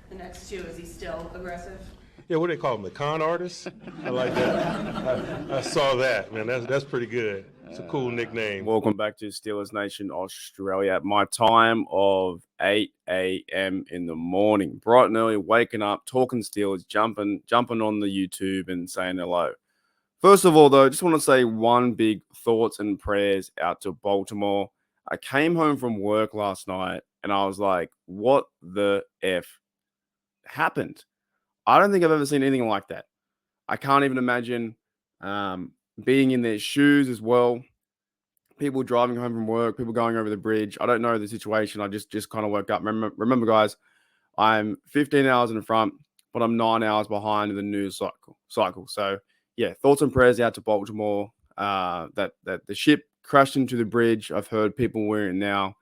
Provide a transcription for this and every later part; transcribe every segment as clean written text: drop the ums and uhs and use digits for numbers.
the next two? Is he still aggressive? Yeah, what do they call him? The con artist? I like that. I saw that, man. That's pretty good. It's a cool nickname. Welcome back to Steelers Nation Australia at my time of 8 a.m. in the morning. Bright and early, waking up, talking Steelers, jumping on the YouTube and saying hello. First of all, though, I just want to say one big thoughts and prayers out to Baltimore. I came home from work last night and I was like, what the F happened? I don't think I've ever seen anything like that. I can't even imagine being in their shoes as well. People driving home from work, people going over the bridge. I don't know the situation. I just kind of woke up. Remember, guys, I'm 15 hours in front, but I'm 9 hours behind in the news cycle. So, yeah, thoughts and prayers out to Baltimore. That the ship crashed into the bridge. I've heard people were now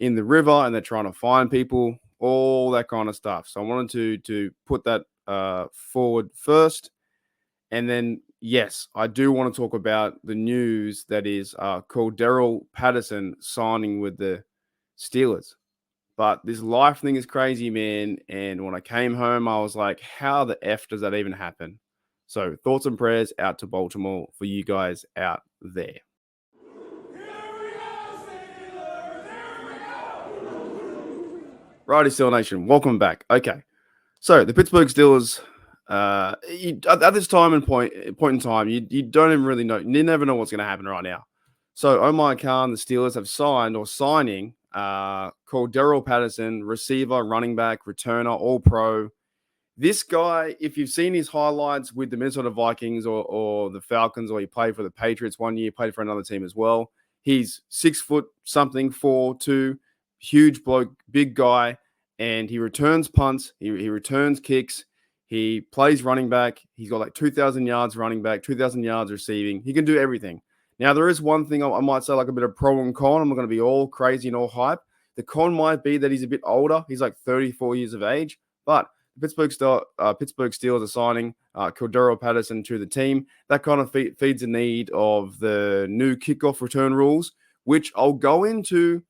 in the river and they're trying to find people, all that kind of stuff. So I wanted to put that forward first. And then, yes, I do want to talk about the news that is Cordarrelle Patterson signing with the Steelers. But this life thing is crazy, man. And when I came home, I was like, how the F does that even happen? So thoughts and prayers out to Baltimore for you guys out there. Righty, Steel Nation, welcome back. Okay, so the Pittsburgh Steelers, at this time and point in time, you don't even really know. You never know what's going to happen right now. So Omar Khan, the Steelers have signing Cordarrelle Patterson, receiver, running back, returner, all pro. This guy, if you've seen his highlights with the Minnesota Vikings or the Falcons, or he played for the Patriots one year, played for another team as well. He's 6 foot something, 4'2", huge bloke, big guy, and he returns punts, he returns kicks, he plays running back. He's got like 2,000 yards running back, 2,000 yards receiving. He can do everything. Now, there is one thing I might say, like a bit of pro and con. I'm not going to be all crazy and all hype. The con might be that he's a bit older. He's like 34 years of age, but Pittsburgh Steelers are signing Cordarrelle Patterson to the team. That kind of feeds the need of the new kickoff return rules, which I'll go into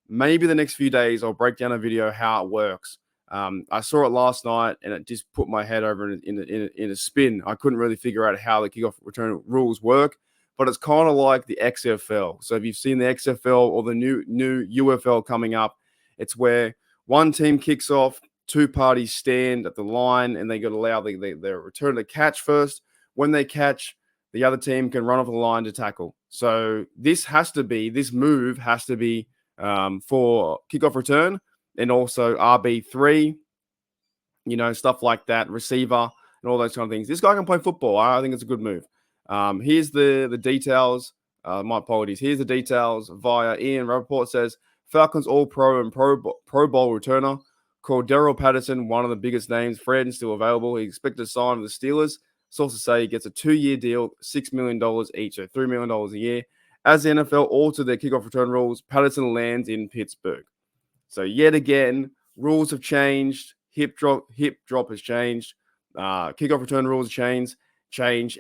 maybe the next few days. I'll break down a video how it works. I saw it last night and it just put my head over in a spin. I couldn't really figure out how the kickoff return rules work, but it's kind of like the XFL. So if you've seen the XFL or the new UFL coming up, it's where one team kicks off, two parties stand at the line, and they got to allow their return to catch first. When they catch, the other team can run off the line to tackle. So this move has to be for kickoff return and also RB3, stuff like that, receiver and all those kind of things. This guy can play football. I think it's a good move. Here's the details. My apologies. Here's the details via Ian Rappaport says, Falcons All-Pro and Pro Bowl returner. Cordarrelle Patterson, one of the biggest names. Fred still available. He's expected to sign with the Steelers. Sources say he gets a 2-year deal, $6 million each, so $3 million a year. As the NFL altered their kickoff return rules, Patterson lands in Pittsburgh. So yet again, rules have changed. Hip drop has changed. Kickoff return rules change.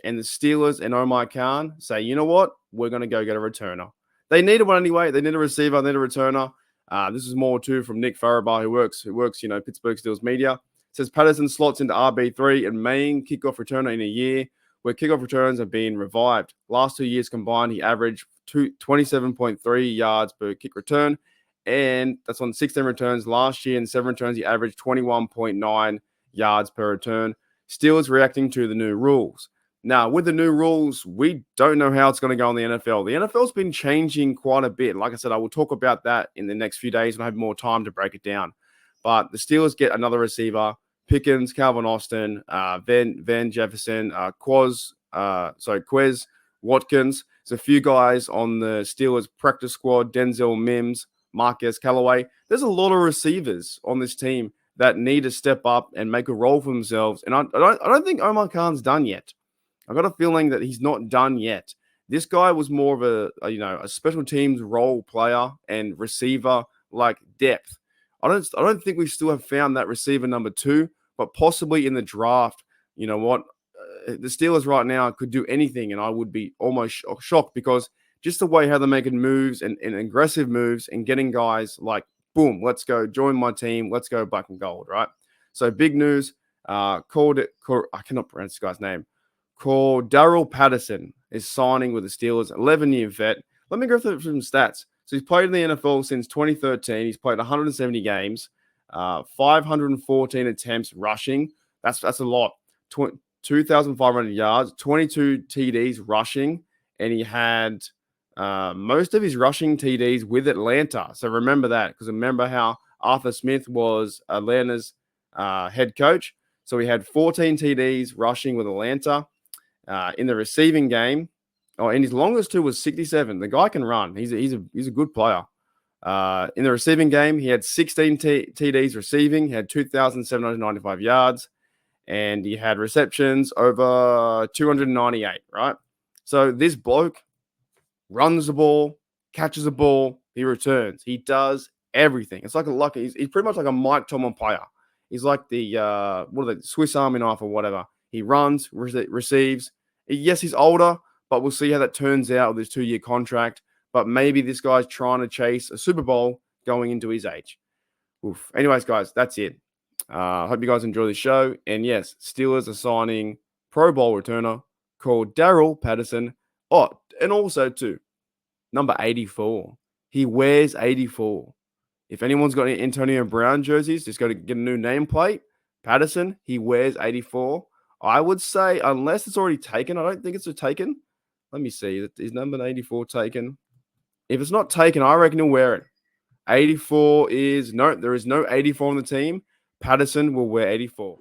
And the Steelers and Omar Khan say, you know what? We're going to go get a returner. They needed one anyway. They need a receiver. They need a returner. This is more too from Nick Farabaugh, who works, Pittsburgh Steelers media. It says Patterson slots into RB3 and main kickoff returner in a year where kickoff returns have been revived. Last 2 years combined, he averaged 27.3 yards per kick return, and that's on 16 returns. Last year in 7 returns, he averaged 21.9 yards per return. Steelers reacting to the new rules. Now, with the new rules, we don't know how it's going to go in the NFL. The NFL's been changing quite a bit. Like I said, I will talk about that in the next few days when I have more time to break it down. But the Steelers get another receiver, Pickens, Calvin Austin, Van Jefferson, Quez Watkins. There's a few guys on the Steelers practice squad, Denzel Mims, Marquez Callaway. There's a lot of receivers on this team that need to step up and make a role for themselves. And I don't think Omar Khan's done yet. I got a feeling that he's not done yet. This guy was more of a special teams role player and receiver like depth. I don't think we still have found that receiver number 2, but possibly in the draft. You know what? The Steelers right now could do anything, and I would be almost shocked because just the way how they're making moves and aggressive moves and getting guys like, boom, let's go, join my team, let's go black and gold, right? So big news. I cannot pronounce this guy's name. Cordarrelle Patterson is signing with the Steelers, 11-year vet. Let me go through some stats. So he's played in the NFL since 2013. He's played 170 games, 514 attempts rushing. That's a lot. 2,500 yards, 22 TDs rushing, and he had most of his rushing TDs with Atlanta. So remember that, because remember how Arthur Smith was Atlanta's head coach. So he had 14 TDs rushing with Atlanta. In the receiving game, and his longest two was 67. The guy can run. He's a good player. In the receiving game, he had 16 TDs receiving. He had 2,795 yards, and he had receptions over 298. Right. So this bloke runs the ball, catches the ball, he returns. He does everything. It's like he's pretty much like a Mike Tomlin player. He's like the Swiss Army knife or whatever. He runs, receives. Yes, he's older, but we'll see how that turns out with his 2-year contract. But maybe this guy's trying to chase a Super Bowl going into his age. Oof. Anyways, guys, that's it. Hope you guys enjoy the show. And yes, Steelers are signing Pro Bowl returner called Cordarrelle Patterson. Oh, and also too, number 84. He wears 84. If anyone's got any Antonio Brown jerseys, just go to get a new nameplate. Patterson, he wears 84. I would say, unless it's already taken, I don't think it's taken. Let me see. Is number 84 taken? If it's not taken, I reckon he'll wear it. 84 is, no, there is no 84 on the team. Patterson will wear 84.